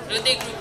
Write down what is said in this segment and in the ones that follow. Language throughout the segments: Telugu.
Rudy Group.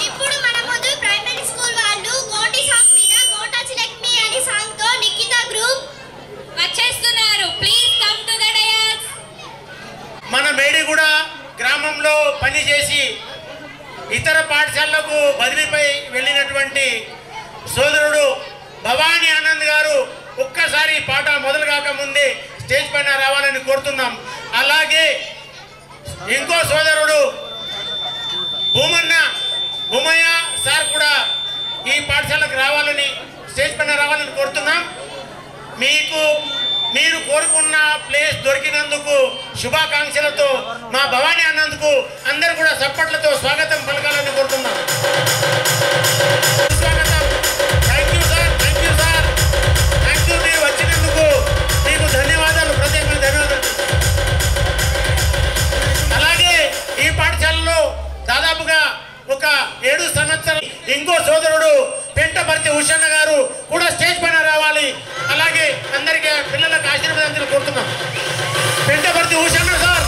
ఇప్పుడు మన ముందు ప్రైమరీ స్కూల్ వాళ్ళు గోటి సాంగ్ మీద గోటా చిలక్మి అని సాంగ్ తో నిఖిత గ్రూప్ వచ్చేస్తున్నారు. Please come to the dais. మన మేడిగూడ గ్రామంలో పని చేసి ఇతర పాఠశాలలకు బదిలీపై వెళ్ళినటువంటి సోదరుడు భవానీ ఆనంద్ గారు ఒక్కసారి పాట మొదలు కాకముందే స్టేజ్ పైన రావాలని కోరుతున్నాం. అలాగే ఇంకో సోదరుడు భూమయ్య సార్ కూడా ఈ పాఠశాలకు రావాలని స్టేజ్ పైన రావాలని కోరుతున్నాం. మీరు కోరుకున్న ప్లేస్ దొరికినందుకు శుభాకాంక్షలతో మా భవానీ అన్నందుకు అందరూ కూడా చప్పట్లతో స్వాగతం పలకాలని కోరుతున్నాం. స్వాగతం. Thank you sir, thank you sir, thank you. మీరు వచ్చినందుకు మీకు ధన్యవాదాలు, ప్రత్యేకమైన ధన్యవాదాలు. అలాగే ఈ పాఠశాలలో దాదాపుగా ఒక 7 సంవత్సరాలు ఇంకో సోదరుడు పెంటపర్తి ఉషన్న గారు కూడా స్టేజ్ పైన రావాలి. అలాగే అందరికీ పిల్లలకు ఆశీర్వాదాలు కోరుతున్నాం. పెంటపర్తి ఉషన్న సార్.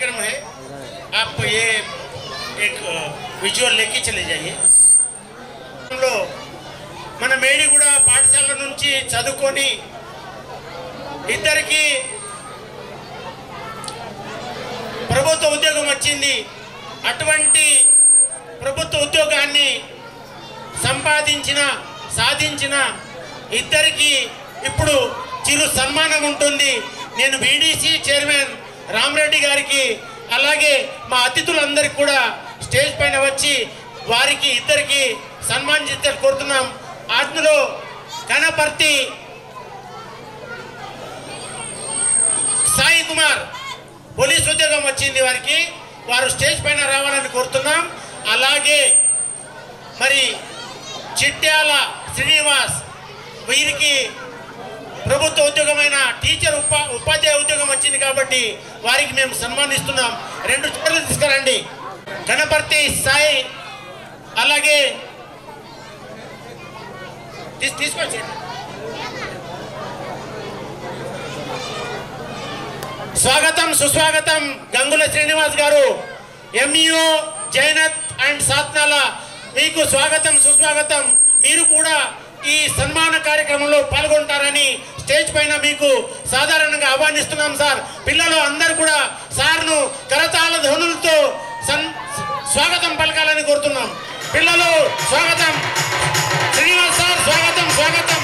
कार्यक्रम है, आप ये एक विजुअल लेके चले जाइए। మన మేడిగూడ పాఠశాల నుంచి చదువుకొని ఇద్దరికి ప్రభుత్వ ఉద్యోగం వచ్చింది. అటువంటి ప్రభుత్వ ఉద్యోగాన్ని సాధించిన ఇద్దరికి ఇప్పుడు చిరు సన్మానం ఉంటుంది. నేను వీడీసీ చైర్మన్ రామరెడ్డి గారికి అలాగే మా అతిథులందరికీ కూడా స్టేజ్ పైన వచ్చి వారికి ఇద్దరికి సన్మానించాలని కోరుతున్నాం. అందులో కనపర్తి సాయి కుమార్ పోలీస్ ఉద్యోగం వచ్చింది వారికి, వారు స్టేజ్ పైన రావాలని కోరుతున్నాం. అలాగే మరి చిట్యాల శ్రీనివాస్ వీరికి ప్రభుత్వ ఉద్యోగమైన టీచర్ ఉపాధ్యాయ ఉద్యోగం వచ్చింది కాబట్టి వారికి మేము సన్మానిస్తున్నాం. 2 చోట్ల తీసుకురండి. కనపర్తి సాయి అలాగే తీసుకొచ్చి స్వాగతం సుస్వాగతం గంగుల శ్రీనివాస్ గారు, ఎంఈఓ జైనత్ అండ్ సాత్నాల, మీకు స్వాగతం సుస్వాగతం. మీరు కూడా ఈ సన్మాన కార్యక్రమంలో పాల్గొంటారని స్టేజ్ పైన మీకు సాధారణంగా ఆహ్వానిస్తున్నాం సార్. పిల్లలు అందరూ కూడా సార్ను కరతాళ ధ్వనులతో స్వాగతం పలకాలని కోరుతున్నాం. పిల్లలు స్వాగతం. శ్రీనివాస్ సార్ స్వాగతం స్వాగతం.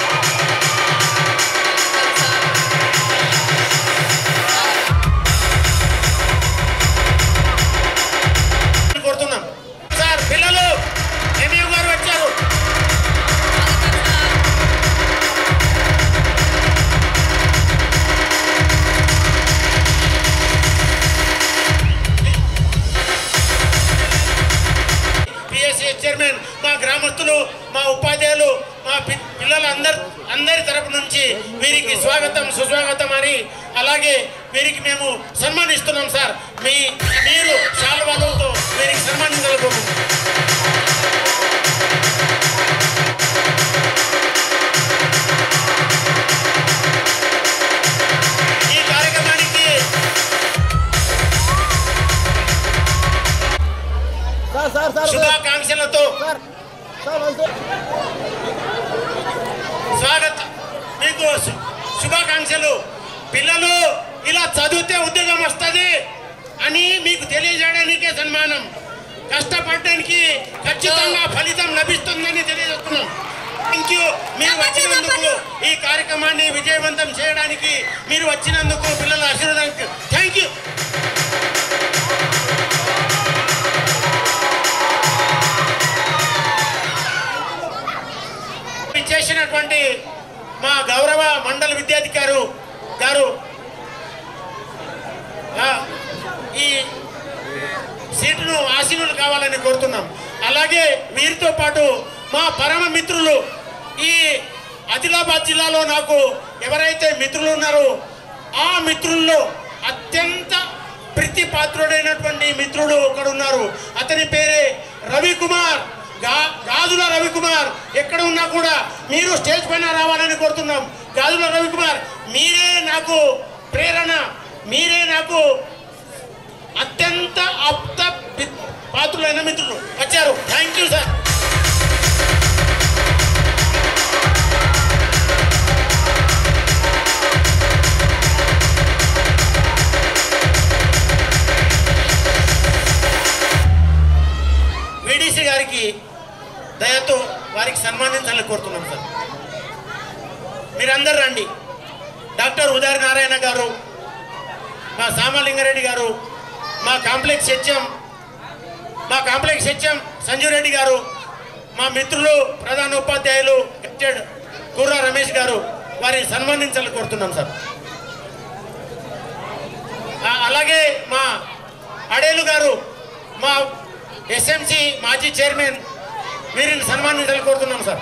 కోరుతున్నాం సార్. పిల్లలు ఎంఈఓ గారు వచ్చారు. చైర్మన్, మా గ్రామస్తులు, మా ఉపాధ్యాయులు, మా పిల్లలందరి తరపు నుంచి వీరికి స్వాగతం సుస్వాగతం అని అలాగే వీరికి మేము సన్మానిస్తున్నాం సార్. మీరు శాలువాలతో వీరికి సన్మానించగలరు. ఈ కార్యక్రమానికి శుభాకాంక్షలతో స్వాగతం. మీకు శుభాకాంక్షలు. పిల్లలు ఇలా చదివితే ఉద్యోగం వస్తుంది అని మీకు తెలియజేయడానికే సన్మానం. కష్టపడడానికి ఖచ్చితంగా ఫలితం లభిస్తుందని తెలియజేస్తున్నాం. Thank you. మీరు వచ్చినందుకు, ఈ కార్యక్రమాన్ని విజయవంతం చేయడానికి మీరు వచ్చినందుకు, పిల్లల ఆశీర్వాదానికి థ్యాంక్ యూ. చేసినటువంటి మా గౌరవ మండల విద్యాధికారు గారు ఈ సీటును ఆశీనులు కావాలని కోరుతున్నాం. అలాగే వీరితో పాటు మా పరమ మిత్రులు, ఈ ఆదిలాబాద్ జిల్లాలో నాకు ఎవరైతే మిత్రులు ఉన్నారో ఆ మిత్రుల్లో అత్యంత ప్రీతిపాత్రుడైనటువంటి మిత్రుడు ఒకడు ఉన్నారు. అతని పేరే రవికుమార్, గాజుల రవికుమార్. ఎక్కడ ఉన్నా కూడా మీరు స్టేజ్ పైన రావాలని కోరుతున్నాం. గాజుల రవికుమార్, మీరే నాకు ప్రేరణ, మీరే నాకు అత్యంత ఆప్త పాత్రులైన మిత్రులు వచ్చారు. Thank you sir. వీడీసీ గారికి దయతో వారికి సన్మానించాలని కోరుతున్నాం సార్. మీరందరూ రండి. డాక్టర్ ఉదయ్ నారాయణ గారు, మా సామలింగారెడ్డి గారు, మా కాంప్లెక్స్ హెచ్ఎం సంజీవ్ రెడ్డి గారు, మా మిత్రులు ప్రధాన ఉపాధ్యాయులు కెప్టెన్ కుర్రా రమేష్ గారు, వారిని సన్మానించాలని కోరుతున్నాం సార్. అలాగే మా అడేలు గారు, మా ఎస్ఎంసి మాజీ చైర్మన్, వీరిని సన్మానించాలని కోరుతున్నాం సార్.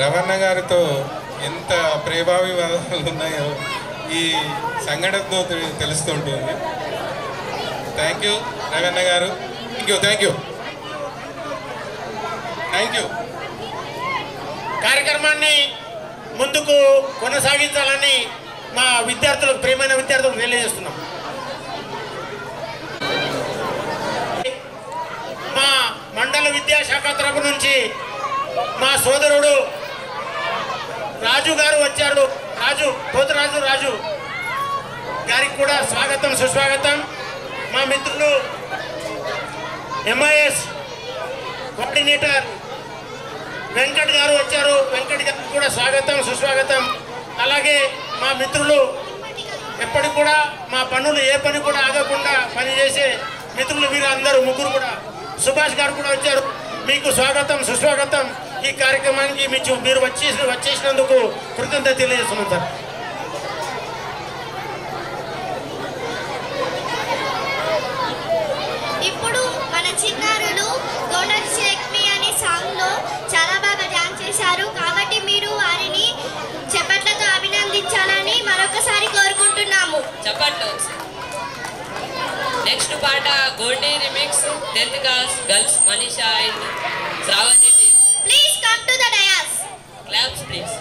రవణ గారితో ఎంత ప్రేమాభివాదాలు ఉన్నాయో ఈ సంఘటనతో తెలుస్తుంటుంది. థ్యాంక్ యూ రవణ గారు. Thank you. కార్యక్రమాన్ని ముందుకు కొనసాగించాలని మా విద్యార్థులకు, ప్రియమైన విద్యార్థులకు తెలియజేస్తున్నాం. మా మండల విద్యాశాఖ తరపు నుంచి మా సోదరుడు రాజు గారు వచ్చారు. రాజు గారికి కూడా స్వాగతం సుస్వాగతం. మా మిత్రులు MIS కోఆర్డినేటర్ వెంకట్ గారు వచ్చారు. వెంకట్ గారికి కూడా స్వాగతం సుస్వాగతం. అలాగే మా మిత్రులు ఎప్పటికి కూడా మా పనులు ఏ పని కూడా ఆగకుండా పనిచేసే మిత్రులు వీరు అందరూ ముగ్గురు కూడా. సుభాష్ గారు కూడా వచ్చారు. మీకు స్వాగతం సుస్వాగతం. ఈ కార్యక్రమానికి మీరు వచ్చేసినందుకు కృతజ్ఞత తెలియజేస్తున్నాం సార్. ఇప్పుడు మన చిన్నారులు గోండాచి లక్ష్మి అనే సాంగ్లో చాలా బాగా డాన్స్ చేశారు. కాబట్టి మీరు వారిని చప్పట్లతో అభినందించాలని మరొకసారి కోరుకుంటున్నాము. చప్పట్లు. నెక్స్ట్ పాట Goldie remix 10th class girls Manisha and Sravani. Please come to the dais. Claps please.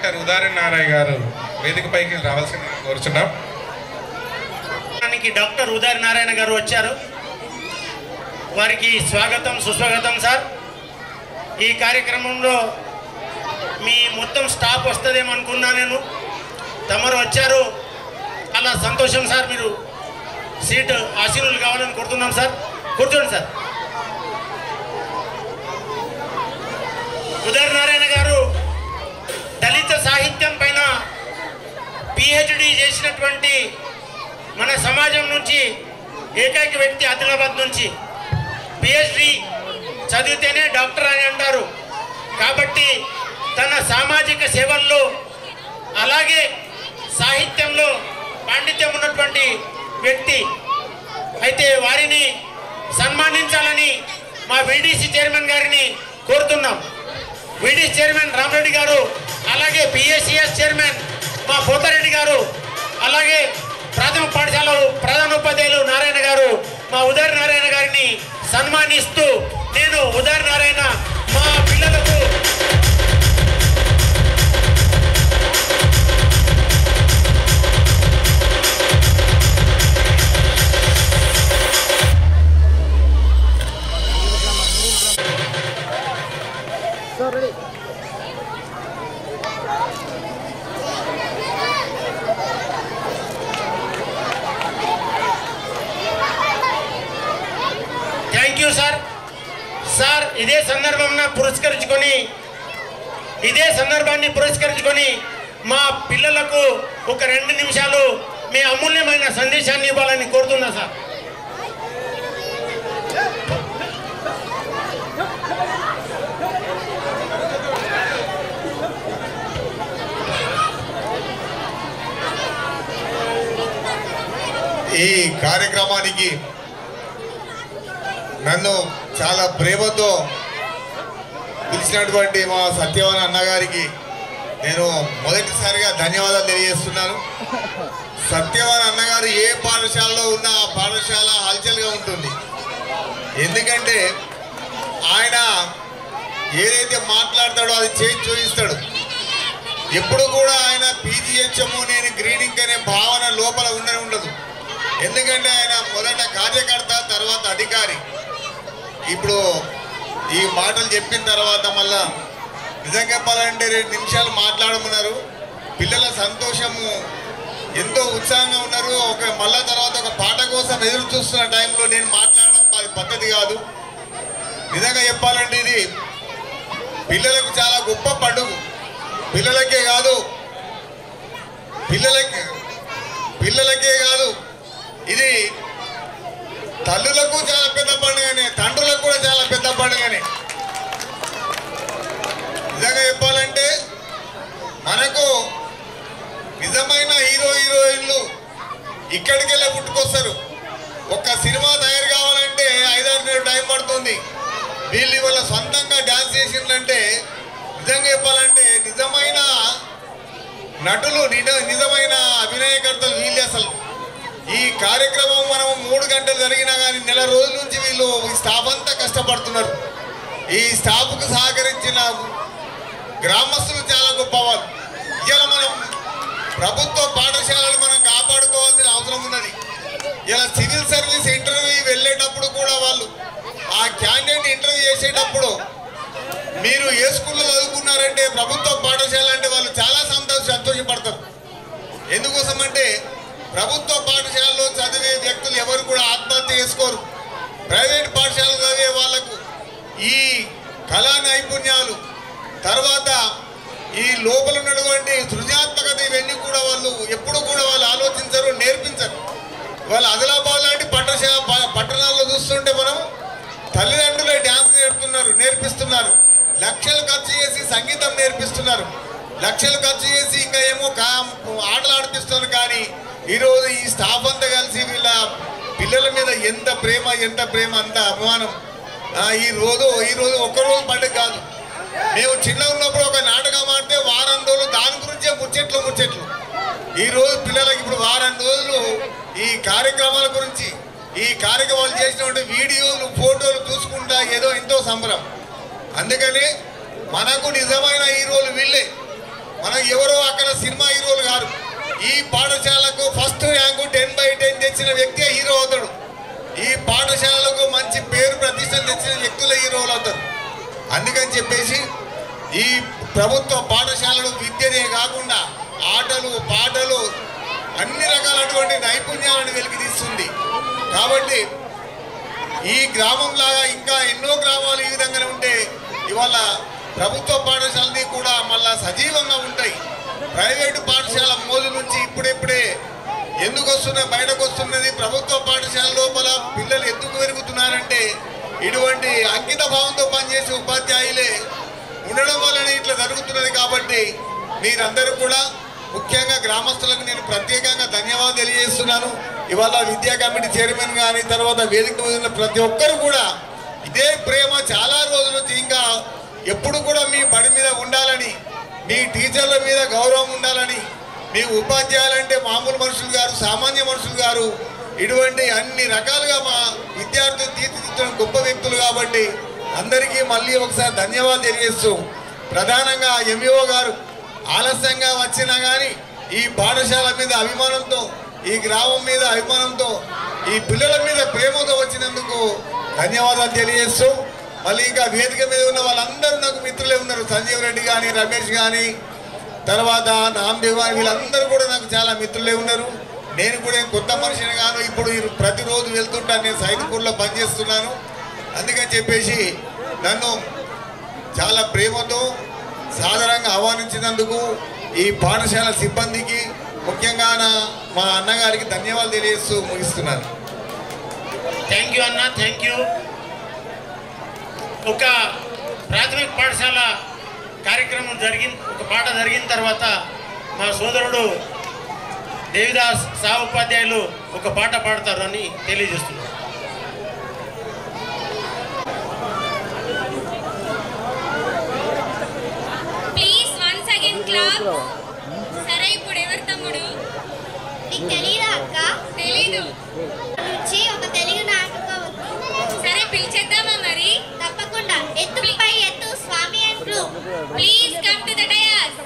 Doctor Udaran Narayana garu వేదికపైకి రావాల్సిందిగా కోరుచున్నాం. డాక్టర్ ఉదార నారాయణ గారు వచ్చారు. వారికి స్వాగతం సుస్వాగతం సార్. ఈ కార్యక్రమంలో మీ మొత్తం స్టాఫ్ వస్తుందేమో అనుకున్నా నేను. తమరు వచ్చారు, చాలా సంతోషం సార్. మీరు సీటు ఆశీనులు కావాలని కోరుతున్నాం సార్. కూర్చోండి సార్. ఉదార నారాయణ గారు దళిత సాహిత్యం పైన పిహెచ్డి చేసినటువంటి మన సమాజం నుంచి ఏకైక వ్యక్తి. ఆదిలాబాద్ నుంచి పిహెచ్డి చదివితేనే డాక్టర్ అని అంటారు. కాబట్టి తన సామాజిక సేవల్లో అలాగే సాహిత్యంలో పాండిత్యం ఉన్నటువంటి వ్యక్తి. అయితే వారిని సన్మానించాలని మా వీడీసీ చైర్మన్ గారిని కోరుతున్నాం. వీడీసీ చైర్మన్ రామరెడ్డి గారు, అలాగే పిఎస్సిఎస్ చైర్మన్ మా పోతారెడ్డి గారు, అలాగే ప్రాథమిక పాఠశాల ప్రధానోపాధ్యాయులు నారాయణ గారు, మా ఉదార నారాయణ గారిని సన్మానిస్తూ నేను ఉదార నారాయణ మా పిల్లలకు సార్ ఇదే సందర్భాన్ని పురస్కరించుకొని మా పిల్లలకు ఒక 2 నిమిషాలు మీ అమూల్యమైన సందేశాన్ని ఇవ్వాలని కోరుతున్నా సార్. ఈ కార్యక్రమానికి నన్ను చాలా ప్రేమతో పిలిచినటువంటి మా సత్యవాన్ అన్నగారికి నేను మొదటిసారిగా ధన్యవాదాలు తెలియజేస్తున్నాను. సత్యవాన్ అన్నగారు ఏ పాఠశాలలో ఉన్నా ఆ పాఠశాల హల్చల్గా ఉంటుంది. ఎందుకంటే ఆయన ఏదైతే మాట్లాడతాడో అది చేసి చూపిస్తాడు. ఎప్పుడు కూడా ఆయన పీజీహెచ్ఎం నేను గ్రీడింగ్ అనే భావన లోపల ఉండదు. ఎందుకంటే ఆయన మొదట కార్యకర్త, తర్వాత అధికారి. ఇప్పుడు ఈ మాటలు చెప్పిన తర్వాత మళ్ళా నిజంగా చెప్పాలంటే 2 నిమిషాలు మాట్లాడమన్నారు. పిల్లల సంతోషము ఎంతో ఉత్సాహంగా ఉన్నారు. మళ్ళా తర్వాత ఒక పాట కోసం ఎదురు చూస్తున్న టైంలో నేను మాట్లాడడం అది పద్ధతి కాదు. నిజంగా చెప్పాలంటే ఇది పిల్లలకు చాలా గొప్ప పండుగ. పిల్లలకే కాదు ఇది తల్లులకు చాలా పెద్ద పండుగనే, తండ్రులకు కూడా చాలా పెద్ద పండుగనే. నిజంగా చెప్పాలంటే మనకు నిజమైన హీరోయిన్లు ఇక్కడికి వెళ్ళి పుట్టుకొస్తారు. ఒక్క సినిమా తయారు కావాలంటే 5-6 నెలలు టైం పడుతుంది. వీళ్ళు ఇవాళ సొంతంగా డ్యాన్స్ చేసిందంటే నిజంగా చెప్పాలంటే నిజమైన నటులు, నిజమైన అభినయకర్తలు వీళ్ళు. అసలు ఈ కార్యక్రమం మనం 3 గంటలు జరిగినా కానీ నెల రోజుల నుంచి వీళ్ళు ఈ స్టాఫ్ అంతా కష్టపడుతున్నారు. ఈ స్టాఫ్కు సహకరించిన గ్రామస్తులు చాలా గొప్పవాళ్ళు. ఇలా మనం ప్రభుత్వ పాఠశాలలు మనం కాపాడుకోవాల్సిన అవసరం ఉన్నది. ఇలా సివిల్ సర్వీస్ ఇంటర్వ్యూ వెళ్ళేటప్పుడు కూడా వాళ్ళు ఆ క్యాండిడేట్ ఇంటర్వ్యూ చేసేటప్పుడు మీరు ఏ స్కూల్లో చదువుకున్నారంటే ప్రభుత్వ పాఠశాల అంటే వాళ్ళు చాలా సంతోషపడతారు. ఎందుకోసం అంటే ప్రభుత్వ పాఠశాలలో చదివే వ్యక్తులు ఎవరు కూడా ఆత్మహత్య చేసుకోరు. ప్రైవేట్ పాఠశాలలో చదివే వాళ్లకు ఈ కళా నైపుణ్యాలు, తర్వాత ఈ లోపల ఉన్నటువంటి సృజనాత్మకత ఇవన్నీ కూడా వాళ్ళు ఎప్పుడు కూడా వాళ్ళు ఆలోచించరు, నేర్పించరు. వాళ్ళు ఆదిలాబాద్ లాంటి పట్టణాల్లో చూస్తుంటే మనం తల్లిదండ్రులే డ్యాన్స్ నేర్పిస్తున్నారు. లక్షలు ఖర్చు చేసి సంగీతం నేర్పిస్తున్నారు. లక్షలు ఖర్చు చేసి ఇంకా ఏమో ఆటలు ఆడిపిస్తున్నారు. కానీ ఈరోజు ఈ స్టాఫ్ అంతా కలిసి వీళ్ళ పిల్లల మీద ఎంత ప్రేమ అంత అభిమానం. ఈరోజు ఒక్కరోజు పండుగ కాదు. మేము చిన్న ఉన్నప్పుడు ఒక నాటకం ఆడితే వారం రోజులు దాని గురించే ముచ్చట్లు. ఈరోజు పిల్లలకి ఇప్పుడు వారం రోజులు ఈ కార్యక్రమాల గురించి, ఈ కార్యక్రమాలు చేసినటువంటి వీడియోలు, ఫోటోలు చూసుకుంటా ఏదో ఎంతో సంబరం. అందుకని మనకు నిజమైన హీరోలు వీళ్ళే. మనం ఎవరో అక్కడ సినిమా హీరోలు గారు. ఈ పాఠశాలకు ఫస్ట్ ర్యాంకు 10/10 తెచ్చిన వ్యక్తే హీరో అవుతాడు. ఈ పాఠశాలకు మంచి పేరు ప్రతిష్టలు తెచ్చిన వ్యక్తులే హీరోలు అవుతారు. అందుకని చెప్పేసి ఈ ప్రభుత్వ పాఠశాలలు విద్యనే కాకుండా ఆటలు పాటలు అన్ని రకాలటువంటి నైపుణ్యాలను వెలికితీస్తుంది. కాబట్టి ఈ గ్రామంలాగా ఇంకా ఎన్నో గ్రామాలు ఈ విధంగానే ఉంటే ఇవాళ ప్రభుత్వ పాఠశాలని కూడా మళ్ళా సజీవంగా ఉంటాయి. ప్రైవేటు పాఠశాల మూల నుంచి ఇప్పుడే ఎందుకు వస్తున్నా బయటకు వస్తున్నది. ప్రభుత్వ పాఠశాల లోపల పిల్లలు ఎందుకు పెరుగుతున్నారంటే ఇటువంటి అంకిత భావంతో పనిచేసే ఉపాధ్యాయులే ఉండడం వల్లనే ఇట్లా జరుగుతున్నది. కాబట్టి మీరందరూ కూడా ముఖ్యంగా గ్రామస్తులకు నేను ప్రత్యేకంగా ధన్యవాదాలు తెలియజేస్తున్నాను. ఇవాళ విద్యా కమిటీ చైర్మన్ కానీ తర్వాత వేదిక మీద ప్రతి ఒక్కరు కూడా ఇదే ప్రేమ చాలా రోజుల నుంచి ఇంకా ఎప్పుడు కూడా మీ బడి మీద ఉండాలని, మీ టీచర్ల మీద గౌరవం ఉండాలని, మీ ఉపాధ్యాయులంటే మామూలు మనుషులు గారు, సామాన్య మనుషులు గారు, ఇటువంటి అన్ని రకాలుగా మా విద్యార్థులు తీర్చిదిద్దిన గొప్ప వ్యక్తులు. కాబట్టి అందరికీ మళ్ళీ ఒకసారి ధన్యవాదాలు తెలియజేస్తూ ప్రధానంగా ఎంఈఓ గారు ఆలస్యంగా వచ్చినా కానీ ఈ పాఠశాల మీద అభిమానంతో, ఈ గ్రామం మీద అభిమానంతో, ఈ పిల్లల మీద ప్రేమతో వచ్చినందుకు ధన్యవాదాలు తెలియజేస్తూ మళ్ళీ ఇంకా వేదిక మీద ఉన్న వాళ్ళందరూ నాకు మిత్రులే ఉన్నారు. సంజీవ్ రెడ్డి కానీ, రమేష్ కానీ, తర్వాత నామదేవ్ కానీ, వీళ్ళందరూ కూడా నాకు చాలా మిత్రులే ఉన్నారు. నేను కూడా కొత్త మనిషిని గాను. ఇప్పుడు ప్రతిరోజు వెళ్తుంటాను. నేను సైనిపూర్లో పనిచేస్తున్నాను. అందుకని చెప్పేసి నన్ను చాలా ప్రేమతో సాదరంగా ఆహ్వానించినందుకు ఈ పాఠశాల సిబ్బందికి, ముఖ్యంగా మా అన్నగారికి ధన్యవాదాలు తెలియజేస్తూ ముగిస్తున్నాను. థ్యాంక్ యూ అన్న, థ్యాంక్ యూ. ఒక ప్రాథమిక పాఠశాల కార్యక్రమం ఒక పాట జరిగిన తర్వాత మా సోదరుడు దేవిదాస్ సహ ఉపాధ్యాయులు ఒక పాట పాడతారని తెలియజేస్తున్నారు. Please once again clap. సరే, ఇప్పుడు ఎవరు తమ్ముడు? నీకు తెలీదా అక్క? తెలీదు. నుంచి ఒక తెలుగు నాటకం. సరే, పిలిచేద్దామా మరి? తప్పకుండా. ఎత్తుపై ఎత్తు స్వామి అంటూ. Please come to the dais.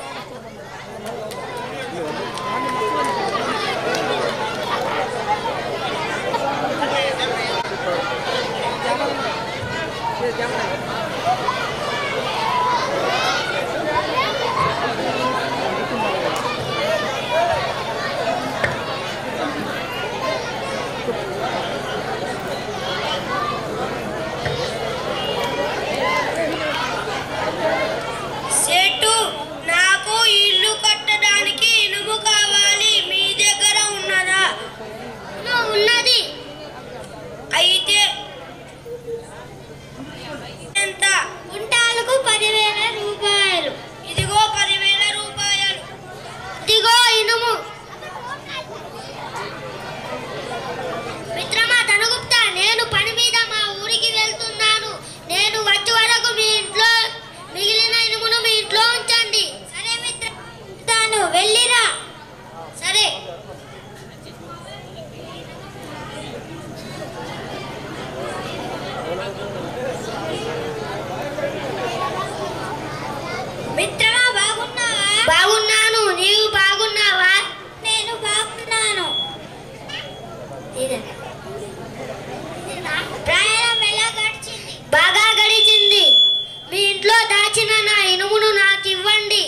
బాగా గడిచింది. మీ ఇంట్లో దాచిన నా ఇనుమును నాకు ఇవ్వండి.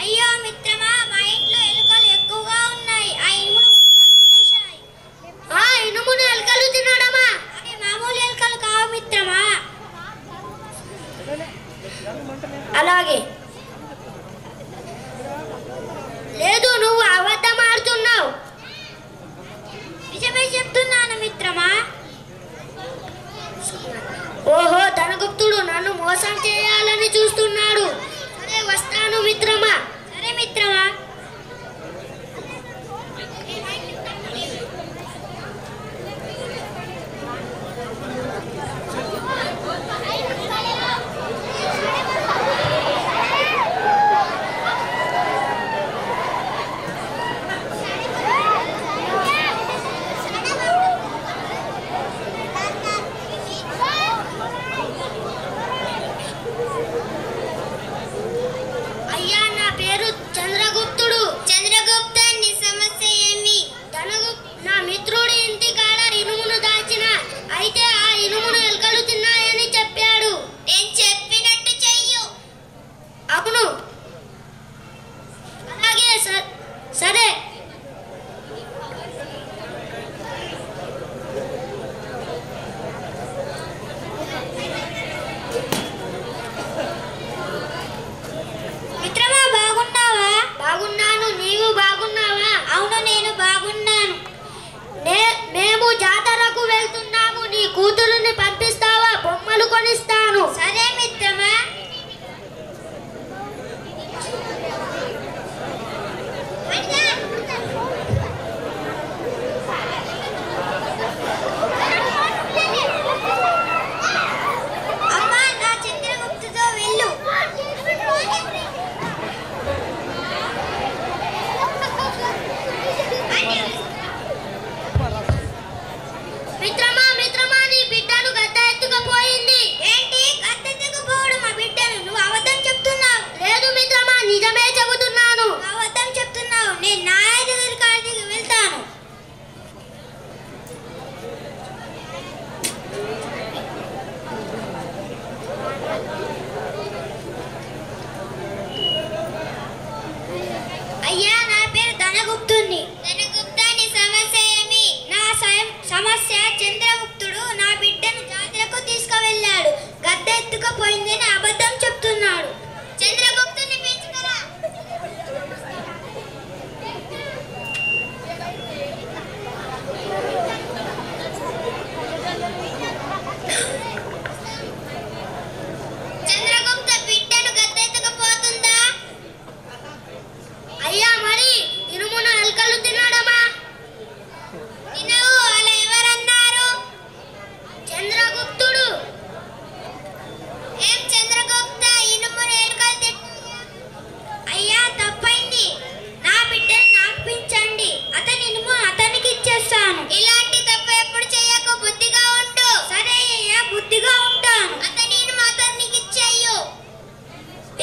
అయ్యో మిత్రమా, మా ఇంట్లో ఎలుకలు ఎక్కువగా ఉన్నాయి. ఆ ఇనుమును మొత్తం తినేశాయి. ఆ ఇనుమును ఎలుకలు తినడమా? అవి మామూలు ఎలుకలు కావు మిత్రమా. అలాగే. లేదు, నువ్వు అబద్ధం ఆడుతున్నావు. నిజమే చెప్తున్నాను మిత్రమా. ఓహో, ధనగుప్తుడు నన్ను మోసం చేయాలని చూస్తున్నాడు. సరే, వస్తాను మిత్రమా. సరే మిత్రమా. సరే. మిత్రమా బాగున్నావా? బాగున్నాను. నీవు బాగున్నావా? అవును, నేను బాగున్నాను. మేము జాతరకు వెళ్తున్నాము. నీ కూతురుని పంపిస్తావా? బొమ్మలు కొనిస్తాను. సరే మిత్రమా. అమ్మా, నా చంద్రగుప్తుతో వెళ్ళు. మిత్రమా, నీ బిడ్డను గద్ద ఎత్తుకుపోయింది. ఏంటి గద్ద ఎత్తుకుపోవడం? మా బిడ్డను నువ్వు అబద్ధం చెప్తున్నావు. లేదు మిత్రమా, నిజమే చెబుతున్నాను. అబద్ధం చెప్తున్నావు. నేను న్యాయాధికారికి వెళ్తాను. అయ్యా, నా పేరు ధనగుప్తుని. ధనగుప్త, నీ సమస్య ఏమి? నా సమస్య చంద్రగుప్తుడు నా బిడ్డను జాతరకు తీసుకువెళ్ళాడు. గద్ద ఎత్తుకుపోయిందని అబద్ధం చెప్తున్నాడు. చంద్రగుప్తుని పిలుచుకురా. చంద్రగుప్త బిడ్డను గద్ద ఎత్తుకుపోతుందా? అయ్యా, మరి ఇనుమున ఎలుకలు తినడమా? తినవు. అలా ఎవరన్నారు? చంద్రగుప్తుడు. ఏం చంద్రగుప్త, ఇనుమున ఎలుకలు తింటాయా? అయ్యా, తప్పైంది. నా బిడ్డను నాకు పెంచండి. అతని ఇనుము అతనికి ఇచ్చేస్తాను. ఇలాంటి తప్పు ఎప్పుడు చెయ్యకు. బుద్ధిగా ఉండు. సరే అయ్యా, బుద్ధిగా ఉంటాను. అతని ఇనుము అతనికి ఇచ్చేయు.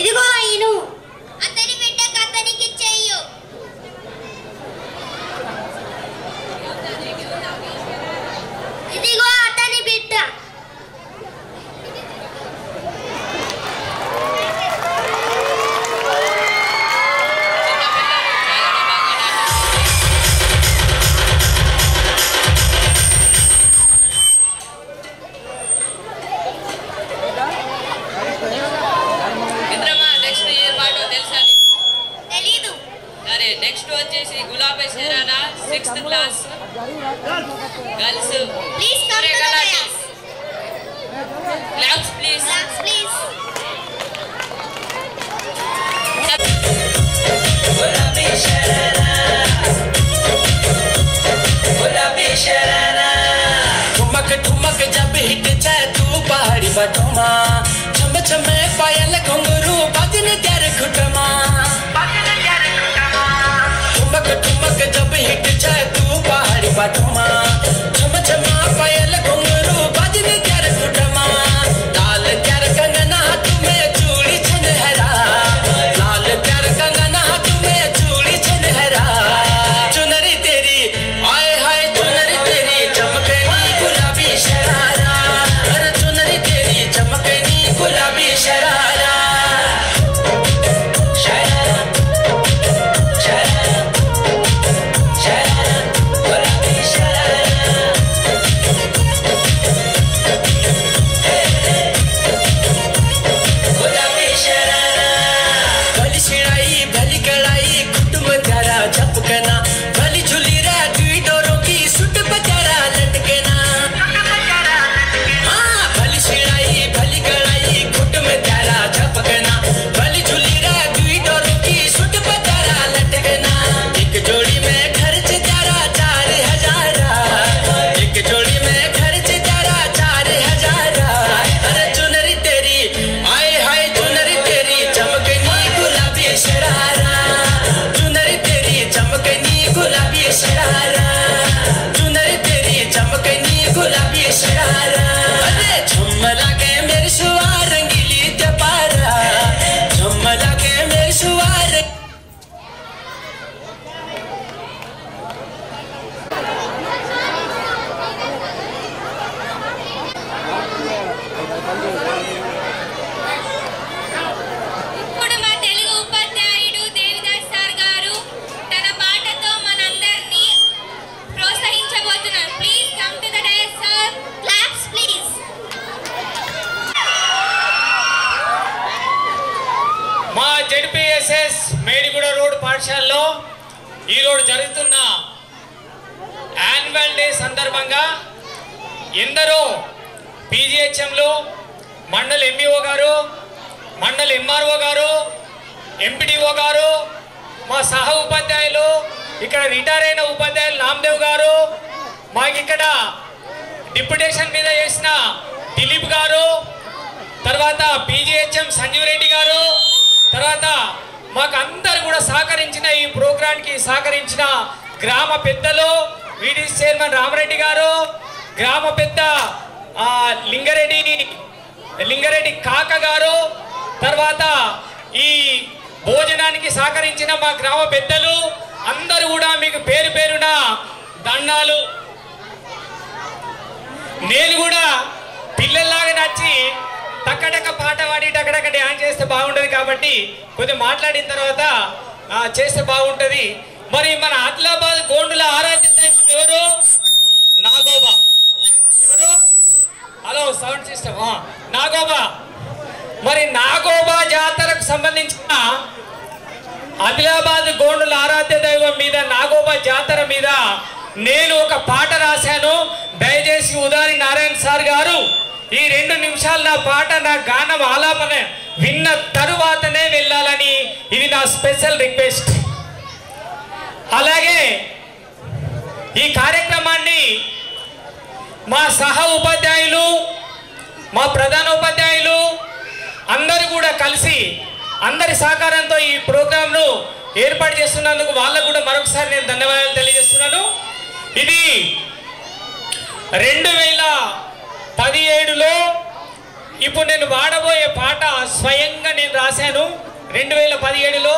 ఇదిగో ఇనుము. అతని బిడ్డకు అతనికి ఇచ్చేయు. ఇదిగో అతని బిడ్డ. మిత్రమా, నెక్స్ట్ ఏ పాట తెలుసా? తెలీదు. సరే, నెక్స్ట్ వచ్చేసి గులాబీ శరానా 6th class girls. Please come to the class. Claps please. Claps please. गुलाबी शरारा ठुमक ठुमक जब हिट जाए तू पहाड़ी बटोमा छम छमे पायल घुंघरू बजन त्यार खुटमा ठुमक ठुमक जब हिट जाए तू पहाड़ी बटोमा छम छमा पायल घुंघरू बजन त्यार खुटमा लाल त्यार कंगना हाथ में चूड़ी छनहरा लाल त्यार कंगना हाथ में चूड़ी छनहरा चुनरी तेरी आए हाय चुनरी तेरी चमकनी गुलाबी शरारा अरे चुनरी तेरी चमकनी गुलाबी शरारा పట్టణంలో ఈరోజు జరుగుతున్న యాన్యువల్ డే సందర్భంగా ఎందరో పీజీహెచ్ఎంలు, మండల ఎంఈఓ గారు, మండల ఎంఆర్ఓ గారు, ఎంపీడీఓ గారు, మా సహ ఉపాధ్యాయులు, ఇక్కడ రిటైర్ అయిన ఉపాధ్యాయులు నామదేవ్ గారు, మాకు ఇక్కడ డిప్యుటేషన్ మీద చేసిన దిలీప్ గారు, తర్వాత పీజీహెచ్ఎం సంజీవ్ రెడ్డి గారు, తర్వాత మాకు అందరు కూడా సహకరించిన ఈ ప్రోగ్రాంకి సహకరించిన గ్రామ పెద్దలు, వీడీ చైర్మన్ రామరెడ్డి గారు, గ్రామ పెద్ద లింగారెడ్డి కాక గారు, తర్వాత ఈ భోజనానికి సహకరించిన మా గ్రామ పెద్దలు అందరూ కూడా మీకు పేరు పేరున దండాలు. నేను కూడా పిల్లల్లాగా నచ్చి టక్కడక్క పాట పాడి టక్కడక్క డ్యాన్స్ చేస్తే బాగుంటుంది కాబట్టి కొద్దిగా మాట్లాడిన తర్వాత చేస్తే బాగుంటుంది. మరి మన ఆదిలాబాద్ గోండుల ఆరాధ్య దైవం ఎవరు? నాగోబా. ఎవరు? Hello sound system. నాగోబా. మరి నాగోబా జాతరకు సంబంధించిన ఆదిలాబాద్ గోండుల ఆరాధ్య దైవం మీద నాగోబా జాతర మీద నేను ఒక పాట రాశాను. దయచేసి ఉదారి నారాయణ సార్ గారు ఈ 2 నిమిషాలు నా పాట, నా గానం ఆలాపన విన్న తరువాతనే వెళ్ళాలని ఇది నా స్పెషల్ రిక్వెస్ట్. అలాగే ఈ కార్యక్రమాన్ని మా సహ ఉపాధ్యాయులు, మా ప్రధాన ఉపాధ్యాయులు అందరూ కూడా కలిసి అందరి సహకారంతో ఈ ప్రోగ్రాంను ఏర్పాటు చేస్తున్నందుకు వాళ్ళకు కూడా మరొకసారి నేను ధన్యవాదాలు తెలియజేస్తున్నాను. ఇది 2017లో ఇప్పుడు నేను వాడబోయే పాట స్వయంగా నేను రాశాను. 2017లో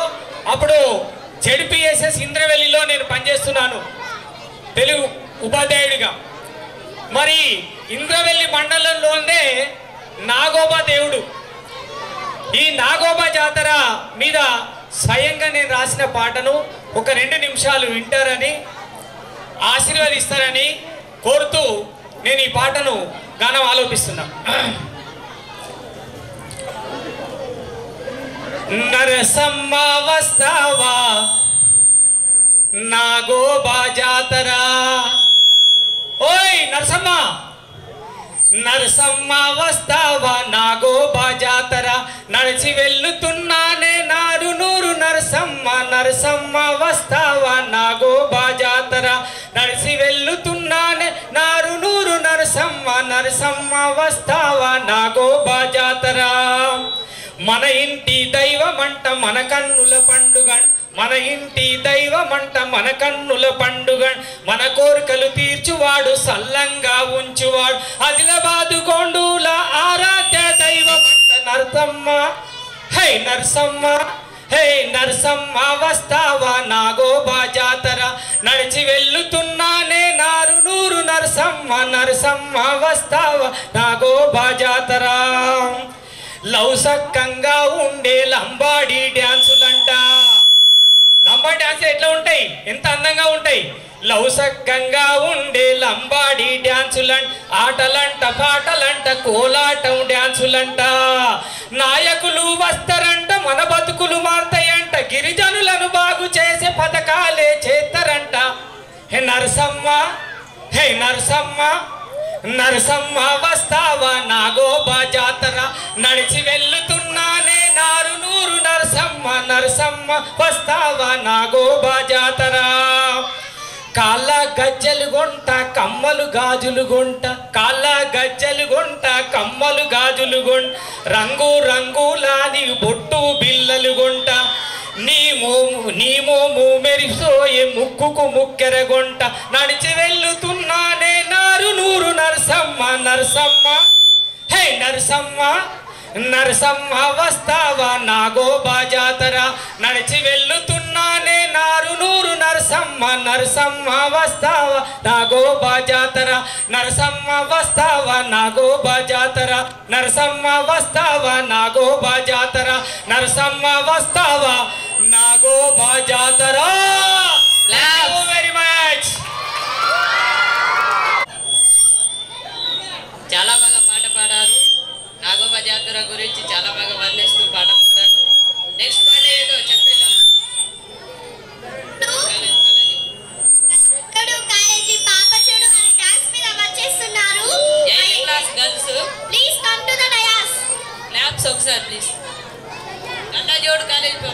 అప్పుడు జెడ్పీఎస్ఎస్ ఇంద్రవెల్లిలో నేను పనిచేస్తున్నాను తెలుగు ఉపాధ్యాయుడిగా. మరి ఇంద్రవెల్లి మండలంలోనే నాగోబా దేవుడు. ఈ నాగోబా జాతర మీద స్వయంగా నేను రాసిన పాటను ఒక 2 నిమిషాలు వింటారని ఆశీర్వదిస్తారని కోరుతూ నేను ఈ పాటను గానం ఆలోపిస్తున్నా. నరసమ్మ వస్తావా నాగోబా జాతర. ఓయ్ నరసమ్మ, నరసమ్మ వస్తావా నాగోబా జాతర, నడిచి వెళ్తున్నానే నారు నూరు నరసమ్మ. నరసమ్మ వస్తావా నాగోబా జాతర, నడిచి వెళ్తున్నానే నారు నూరు నరసమ్మ. నరసమ్మ వస్తావా నాగోబా జాతర. మన ఇంటి దైవమంట మన కన్నుల పండుగ, మన ఇంటి దైవమంట మన కన్నుల పండుగ, మన కోరికలు తీర్చువాడు సల్లంగా ఉంచువాడు, ఆదిలాబాదు గోండుల ఆరాధ్య దైవమంట నరసమ్మ. హే నరసమ్మ, హే నరసమ్మ వస్తావా నాగోబా జాతర, నడిచి వెళ్తున్నానే నారు నూరు నరసమ్మ. నరసమ్మ వస్తావా నాగోబా జాతర. లౌసక్కంగా ఉండే లంబాడి డ్యాన్సులంట. లంబాడి డ్యాన్స్ ఎట్లా ఉంటాయి, ఎంత అందంగా ఉంటాయి. లౌసక్కంగా ఉండే లంబాడి డ్యాన్సులంట, ఆటలంట పాటలంట కోలాటం డ్యాన్సులంట. నాయకులు వస్తారంట మన బతుకులు మారుతాయంట, గిరిజనులను బాగు చేసే పథకాలే చేస్తారంట. హే నరసమ్మ, హే నరసమ్మ, నరసమ్మ వస్తావా నాగోబా జాతర, నడిచి వెళ్తున్నానే నారు నూరు నరసమ్మ. నరసమ్మ వస్తావా నాగోబా జాతర. కాళ్ళ గజ్జలు గొంట కమ్మలు గాజులు గొంట, కాళ్ళ గజ్జలు గొంట కమ్మలు గాజులు గొంట, రంగు రంగులాది బొట్టు బిల్లలు గొంట, నీ మోము మెరిసోయే ముక్కుకు ముక్కెరగొంట, నడిచి వెళ్తున్నానే నారు నూరు నరసమ్మ. నరసమ్మ, హే నరసమ్మ, నరసమ్మ వస్తావా నాగోబా జాతర, నడిచి వెళ్తున్నానే నారు నూరు నరసమ్మ. నరసమ్మ వస్తావా నాగోబా జాతర, నరసమ్మ వస్తావా నాగోబా జాతర, నరసమ్మ వస్తావా నాగోబా జాతర, నరసమ్మ వస్తావా నాగోబా జాతర. Thank you very much. చాలా బాగా పాట పాడారు. నాగోబా జాతర గురించి చాలా బాగా వర్ణిస్తూ పాట పాడారు. నెక్స్ట్ పాట ఏదో చెప్పేద్దాం. కాలేజ్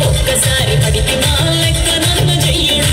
ఒక్కసారి పడితే మా లెక్క నన్ను చెయ్యడు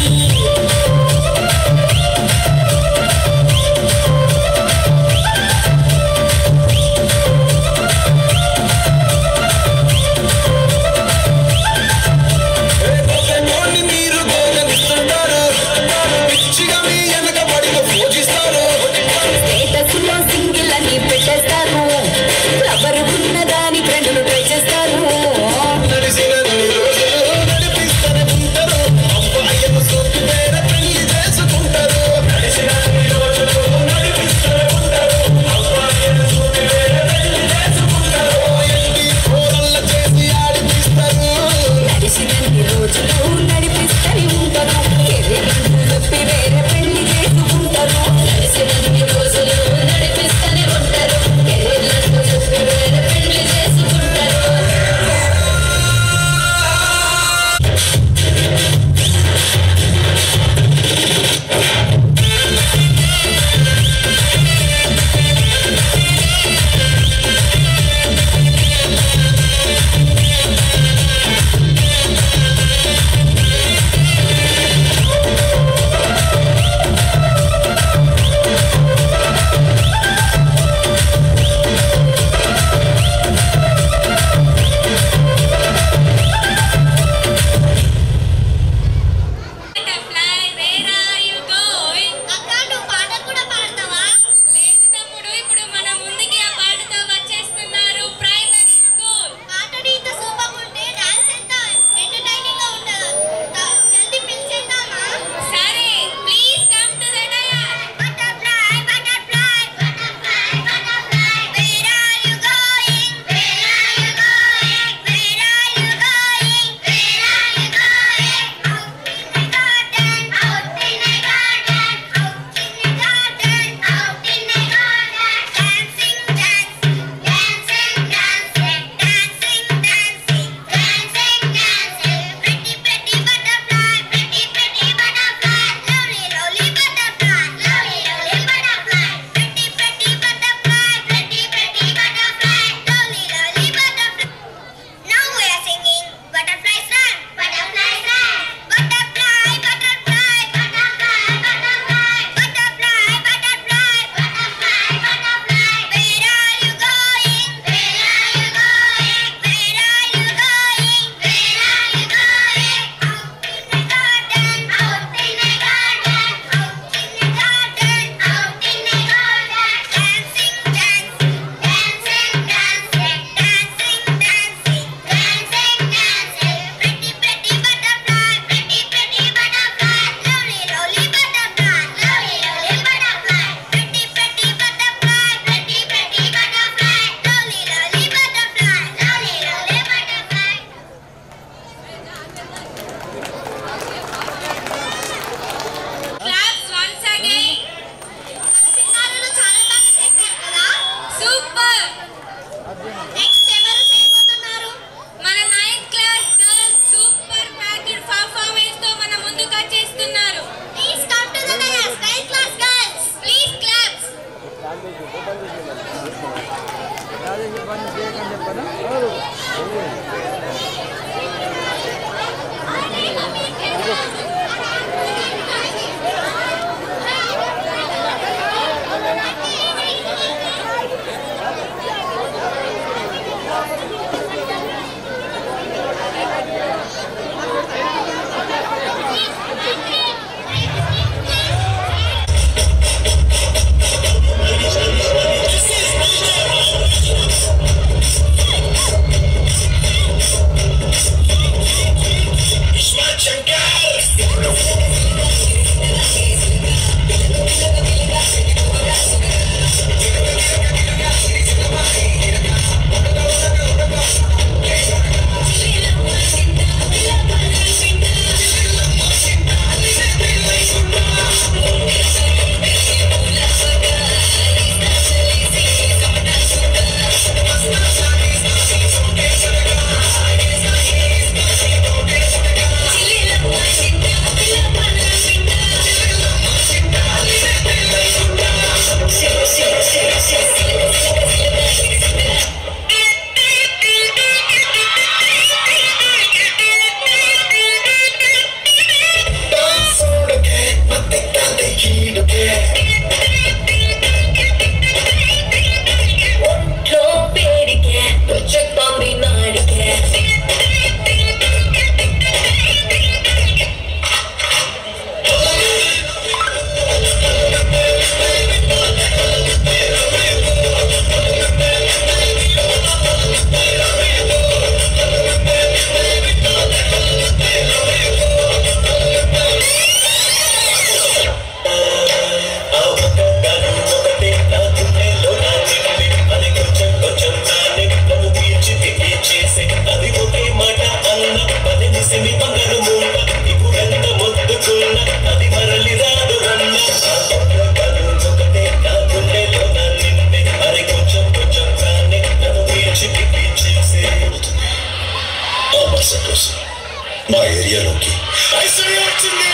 ఏరియాలోకి ఐశ్వర్య వచ్చింది.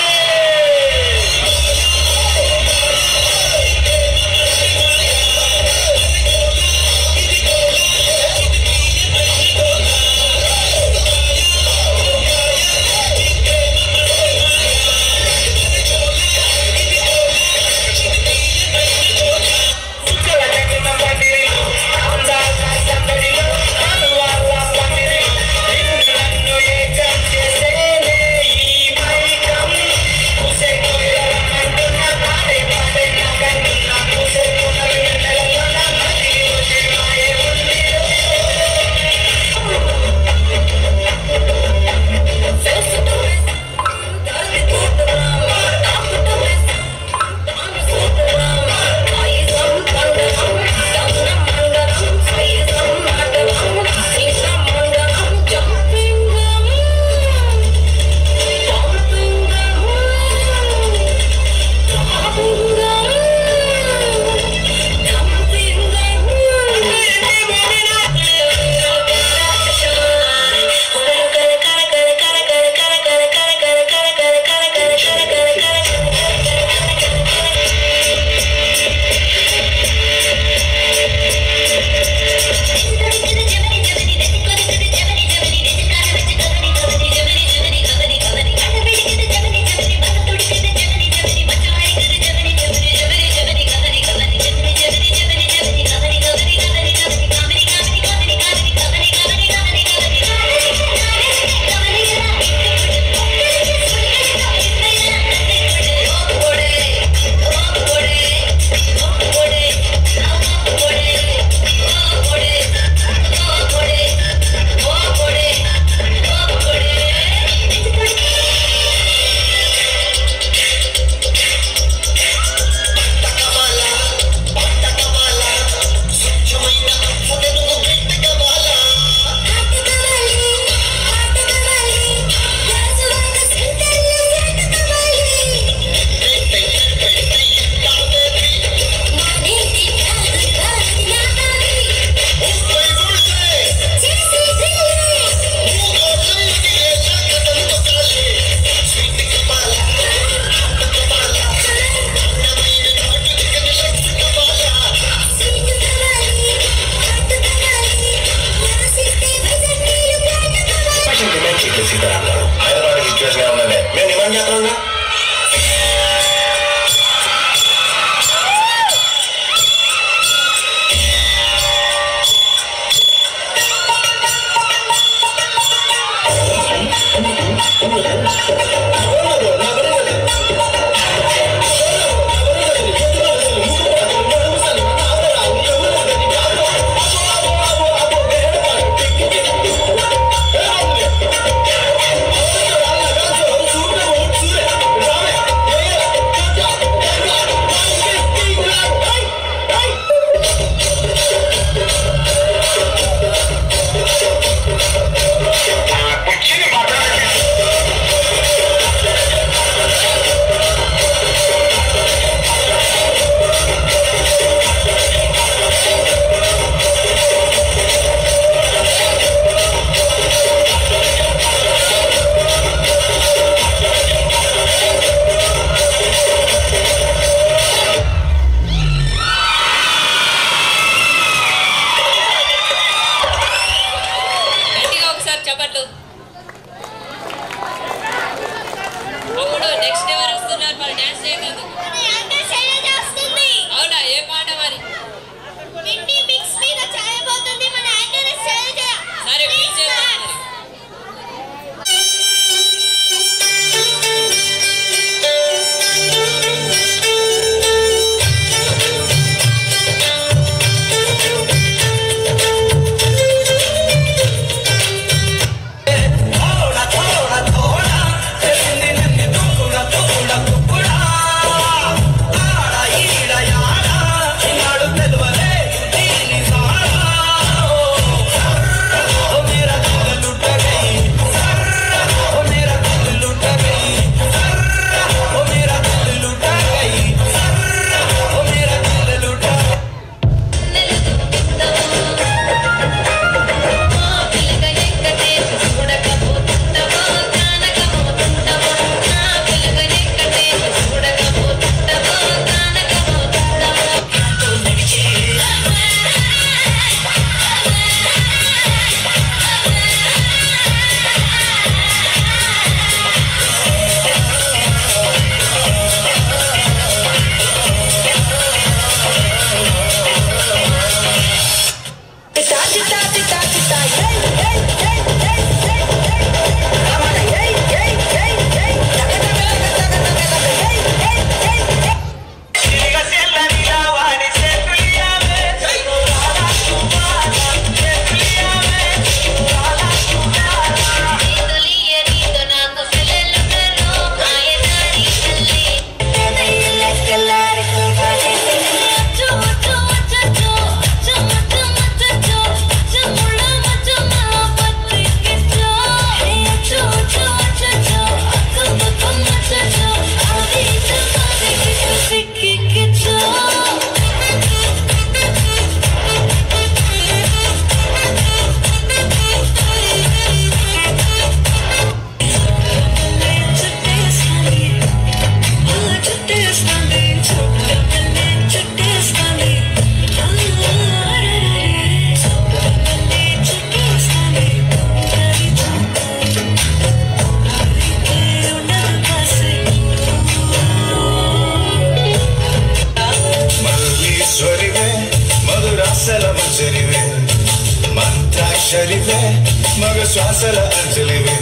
శ్వాసల అంజలివి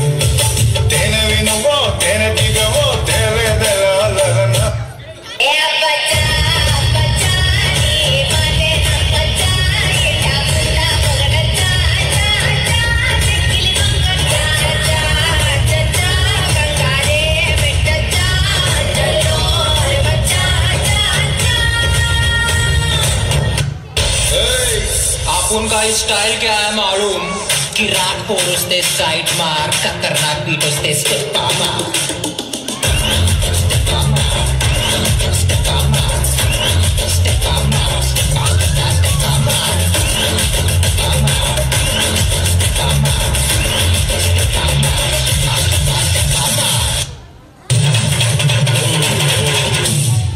తేనెవి నువ్వో తేనె దిగవో తేవేదల उनका स्टाइल क्या है मालूम कि रात को उसने साइड मार खतरनाक बीट उसने स्टेप मार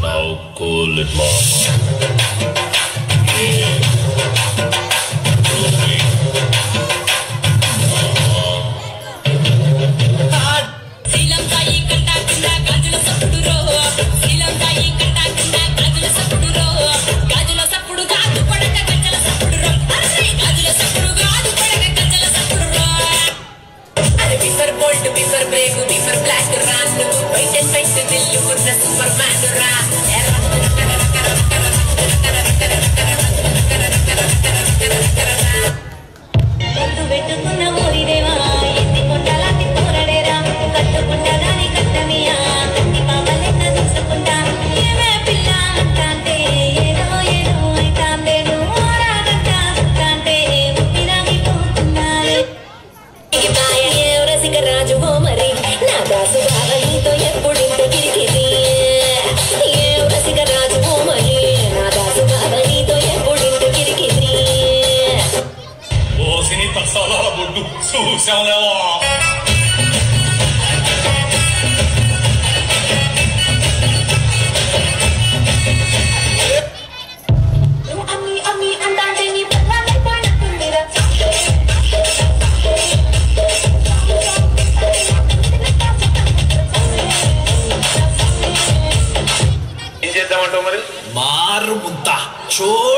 Now cool it mama मार मुद्दा चोर